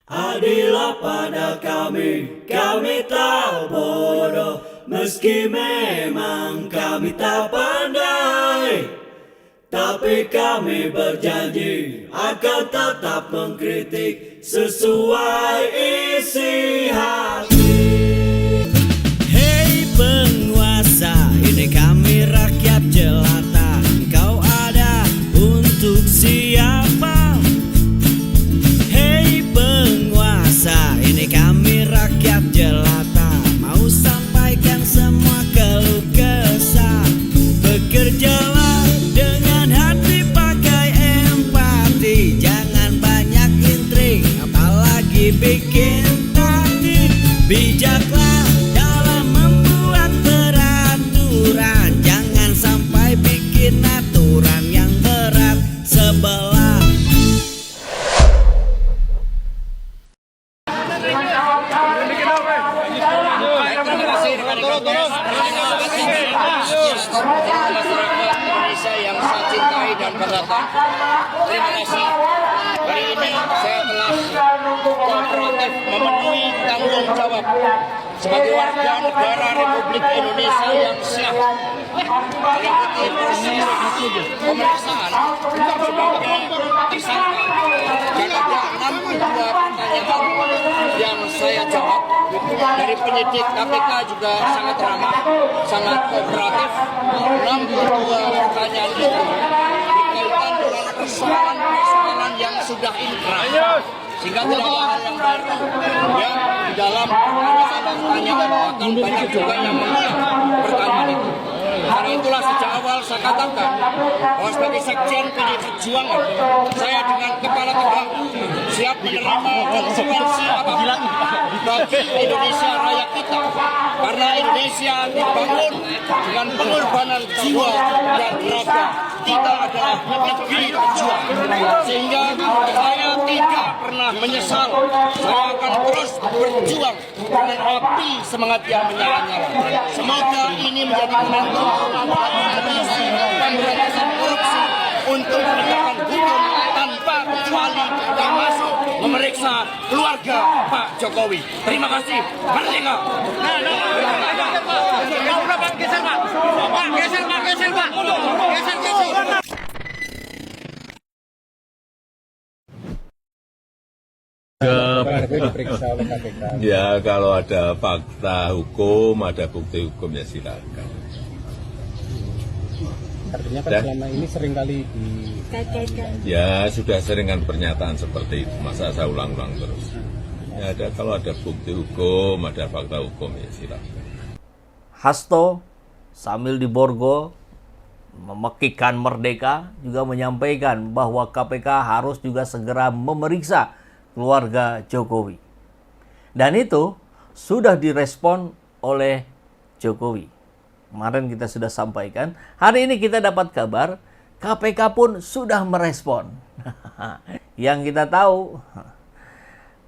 Adillah pada kami tak bodoh, meski memang kami tak pandai. Tapi kami berjanji akan tetap mengkritik sesuai isi hati. Hei penguasa, ini kami rakyat jelata. Engkau ada untuk siapa? Ini kami rakyat jelata, mau sampaikan semua keluh kesah. Bekerjalah dengan hati, pakai empati, jangan banyak intrik, apalagi bikin taktik. Bijaklah dalam membuat peraturan, jangan sampai bikin aturan yang berat sebelah. Indonesia yang saya cintai dan banggakan. Terima kasih. Hari ini saya telah kooperatif memenuhi tanggung jawab sebagai warga negara Republik Indonesia yang sah mengikuti proses pemeriksaan sebagai tersangka. Dan ada 62 pertanyaan yang saya jawab. Dari penyidik KPK juga sangat ramah, sangat kooperatif. 62 pertanyaan itu berkaitan dengan persoalan-persoalan yang sudah inkrah, sehingga tidak ada hal yang baru yang di dalam pertanyaan, bahkan banyak juga yang menolak pertanyaan itu. Karena itulah sejak awal saya katakan bahwa sebagai sekjen PDI Perjuangan, saya dengan kepala tegak siap menerima konsekuensi apapun bagi Indonesia raya kita. Karena Indonesia dibangun dengan pengorbanan jiwa dan raga. Kita adalah negeri berjuang, sehingga saya tidak pernah menyesal. Saya akan terus berjuang dengan api semangat yang menyala-nyala. Semoga ini menjadi momentum pemberantasan korupsi untuk penegakan hukum tanpa kecuali yang masuk memeriksa keluarga Pak Jokowi. Terima kasih. Merdeka. Geser Pak. Geser Pak. Ya, kalau ada fakta hukum, ada bukti hukum, ya silakan. Artinya kan selama ini seringkali dikaitkan. Ya, sudah sering kan pernyataan seperti itu. Masa saya ulang-ulang terus? Ya, kalau ada bukti hukum, ada fakta hukum, ya silakan. Hasto sambil di Borgo memekikan merdeka juga menyampaikan bahwa KPK harus juga segera memeriksa keluarga Jokowi. Dan itu sudah direspon oleh Jokowi. Kemarin kita sudah sampaikan, hari ini kita dapat kabar KPK pun sudah merespon. Yang kita tahu,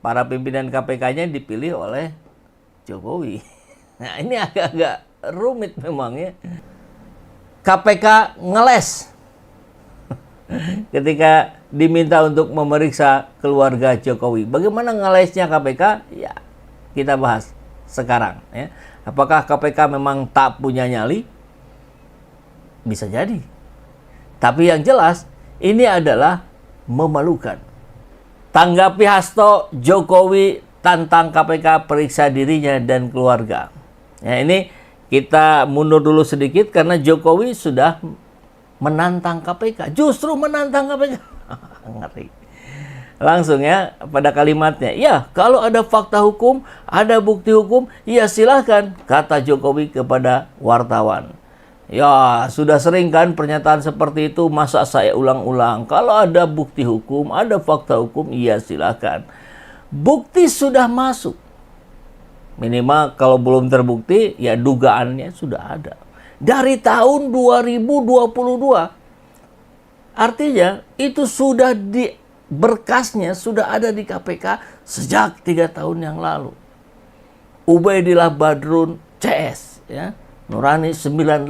para pimpinan KPK-nya dipilih oleh Jokowi. Nah, ini agak-agak rumit memang ya. KPK ngeles ketika diminta untuk memeriksa keluarga Jokowi. Bagaimana ngelesnya KPK? Ya, kita bahas sekarang ya. Apakah KPK memang tak punya nyali? Bisa jadi. Tapi yang jelas, ini adalah memalukan. Tanggapi Hasto, Jokowi tantang KPK periksa dirinya dan keluarga. Ya, ini kita mundur dulu sedikit karena Jokowi sudah menantang KPK. Justru menantang KPK. Ngeri. Langsung ya pada kalimatnya, ya kalau ada fakta hukum, ada bukti hukum, ya silahkan, kata Jokowi kepada wartawan. Ya sudah sering kan pernyataan seperti itu, masa saya ulang-ulang. Kalau ada bukti hukum, ada fakta hukum, ya silahkan. Bukti sudah masuk. Minimal kalau belum terbukti, ya dugaannya sudah ada. Dari tahun 2022. Artinya itu sudah berkasnya sudah ada di KPK sejak 3 tahun yang lalu. Ubaidillah Badrun CS, ya, Nurani 98.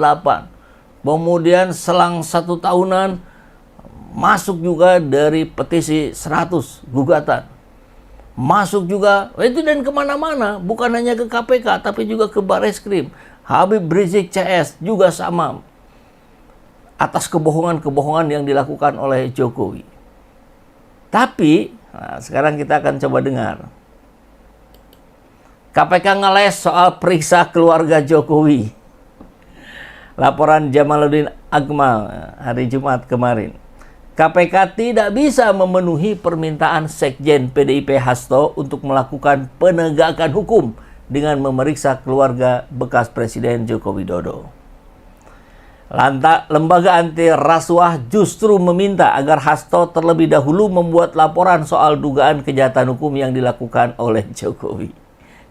Kemudian selang 1 tahunan masuk juga dari petisi 100 gugatan. masuk juga, itu dan kemana-mana, bukan hanya ke KPK, tapi juga ke Barreskrim. Habib Rizik CS juga sama, atas kebohongan-kebohongan yang dilakukan oleh Jokowi. Tapi, nah, sekarang kita akan coba dengar. KPK ngeles soal periksa keluarga Jokowi. Laporan Jamaluddin Akmal hari Jumat kemarin. KPK tidak bisa memenuhi permintaan Sekjen PDIP Hasto untuk melakukan penegakan hukum dengan memeriksa keluarga bekas Presiden Joko Widodo. Lembaga anti rasuah justru meminta agar Hasto terlebih dahulu membuat laporan soal dugaan kejahatan hukum yang dilakukan oleh Jokowi.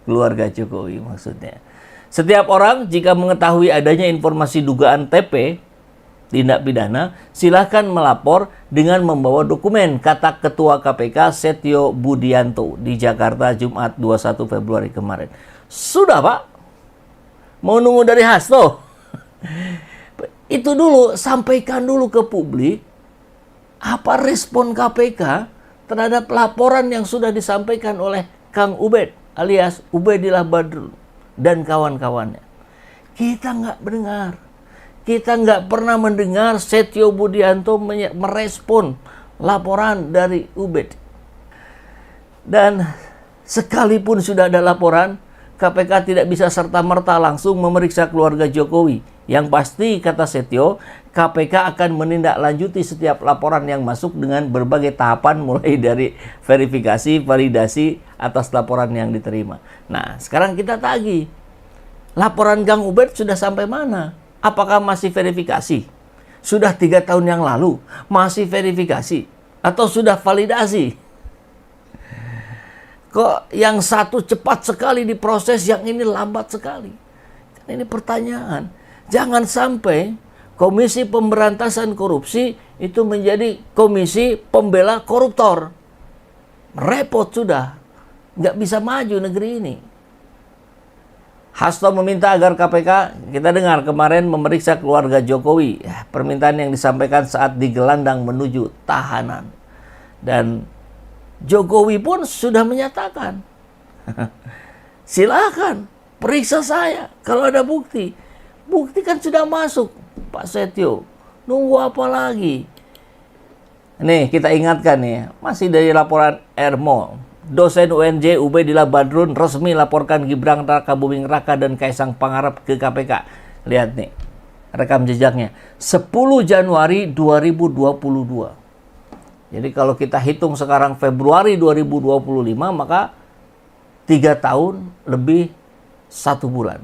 Keluarga Jokowi maksudnya. Setiap orang jika mengetahui adanya informasi dugaan TP, tindak pidana, silahkan melapor dengan membawa dokumen, kata Ketua KPK Setio Budianto di Jakarta Jumat 21 Februari kemarin. Sudah Pak? Mau nunggu dari Hasto? Itu dulu, sampaikan dulu ke publik apa respon KPK terhadap laporan yang sudah disampaikan oleh Kang Ubed alias Ubedillah Badrun dan kawan-kawannya. Kita nggak mendengar. Kita nggak pernah mendengar Setio Budianto merespon laporan dari Ubed. Dan sekalipun sudah ada laporan, KPK tidak bisa serta-merta langsung memeriksa keluarga Jokowi. Yang pasti, kata Setio, KPK akan menindaklanjuti setiap laporan yang masuk dengan berbagai tahapan mulai dari verifikasi, validasi atas laporan yang diterima. Nah, sekarang kita tagih. Laporan Kang Ubed sudah sampai mana? Apakah masih verifikasi? Sudah 3 tahun yang lalu masih verifikasi? Atau sudah validasi? Kok yang satu cepat sekali diproses, yang ini lambat sekali? Ini pertanyaan. Jangan sampai Komisi Pemberantasan Korupsi itu menjadi komisi pembela koruptor. Repot sudah. Nggak bisa maju negeri ini. Hasto meminta agar KPK, kita dengar kemarin, memeriksa keluarga Jokowi. Permintaan yang disampaikan saat digelandang menuju tahanan. Dan Jokowi pun sudah menyatakan, silakan periksa saya kalau ada bukti. Bukti kan sudah masuk, Pak Setio. Nunggu apa lagi? Nih, kita ingatkan nih, masih dari laporan Ermo. Dosen UNJ Ubedillah Badrun resmi laporkan Gibran Rakabuming Raka dan Kaisang Pangarep ke KPK. Lihat nih, rekam jejaknya. 10 Januari 2022. Jadi kalau kita hitung sekarang Februari 2025, maka 3 tahun lebih 1 bulan.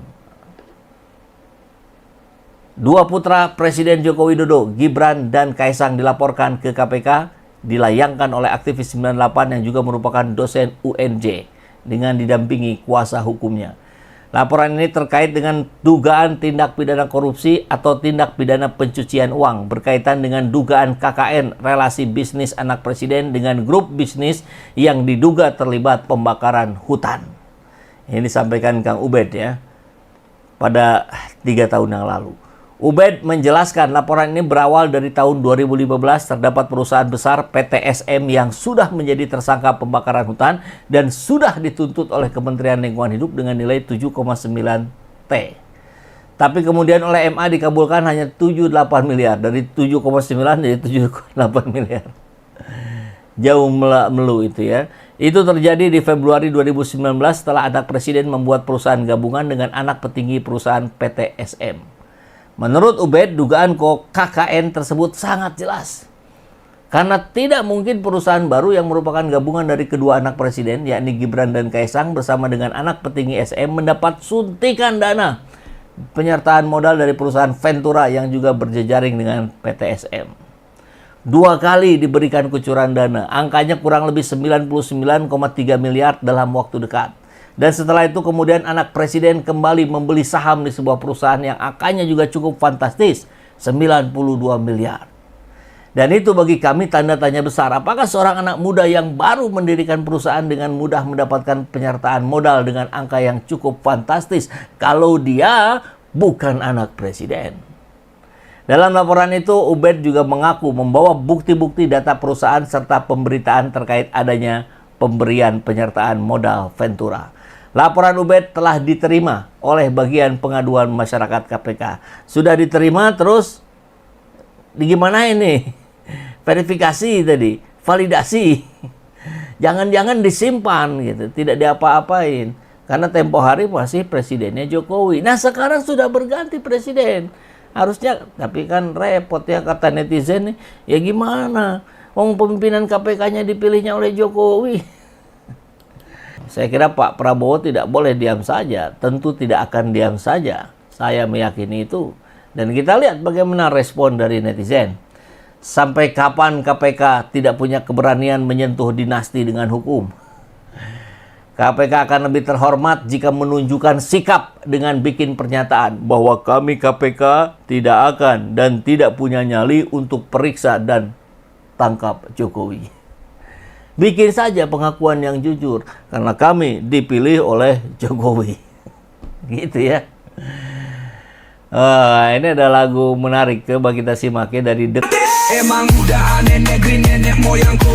2 putra Presiden Joko Widodo, Gibran dan Kaisang, dilaporkan ke KPK, dilayangkan oleh aktivis 98 yang juga merupakan dosen UNJ dengan didampingi kuasa hukumnya. Laporan ini terkait dengan dugaan tindak pidana korupsi atau tindak pidana pencucian uang berkaitan dengan dugaan KKN, relasi bisnis anak presiden dengan grup bisnis yang diduga terlibat pembakaran hutan. Ini disampaikan Kang Ubed ya, pada 3 tahun yang lalu. Ubed menjelaskan laporan ini berawal dari tahun 2015 terdapat perusahaan besar PT SM yang sudah menjadi tersangka pembakaran hutan dan sudah dituntut oleh Kementerian Lingkungan Hidup dengan nilai 7,9 T. Tapi kemudian oleh MA dikabulkan hanya 78 miliar. Dari 7,9 jadi 7,8 miliar. Jauh melu itu ya. Itu terjadi di Februari 2019 setelah anak presiden membuat perusahaan gabungan dengan anak petinggi perusahaan PT SM. Menurut Ubed, dugaan KKN tersebut sangat jelas. Karena tidak mungkin perusahaan baru yang merupakan gabungan dari kedua anak presiden, yakni Gibran dan Kaisang bersama dengan anak petinggi SM mendapat suntikan dana penyertaan modal dari perusahaan Ventura yang juga berjejaring dengan PT SM. 2 kali diberikan kucuran dana, angkanya kurang lebih 99,3 miliar dalam waktu dekat. Dan setelah itu kemudian anak presiden kembali membeli saham di sebuah perusahaan yang angkanya juga cukup fantastis, 92 miliar. Dan itu bagi kami tanda tanya besar. Apakah seorang anak muda yang baru mendirikan perusahaan dengan mudah mendapatkan penyertaan modal dengan angka yang cukup fantastis kalau dia bukan anak presiden? Dalam laporan itu, Ubed juga mengaku membawa bukti-bukti data perusahaan serta pemberitaan terkait adanya pemberian penyertaan modal Ventura. Laporan Ubed telah diterima oleh bagian pengaduan masyarakat KPK. Sudah diterima, terus gimana ini? Verifikasi tadi, validasi. Jangan-jangan disimpan gitu, tidak diapa-apain. Karena tempo hari masih presidennya Jokowi. Nah sekarang sudah berganti presiden. Harusnya, tapi kan repot ya kata netizen nih. Ya gimana? Pemimpinan KPK-nya dipilihnya oleh Jokowi. Saya kira Pak Prabowo tidak boleh diam saja. Tentu tidak akan diam saja. Saya meyakini itu. Dan kita lihat bagaimana respon dari netizen. Sampai kapan KPK tidak punya keberanian menyentuh dinasti dengan hukum? KPK akan lebih terhormat jika menunjukkan sikap dengan bikin pernyataan bahwa kami KPK tidak akan dan tidak punya nyali untuk periksa dan tangkap Jokowi. Bikin saja pengakuan yang jujur karena kami dipilih oleh Jokowi. Gitu ya. Ini ada lagu menarik, coba kita simak ya dari The. Emang udah aneh negeri nenek moyangku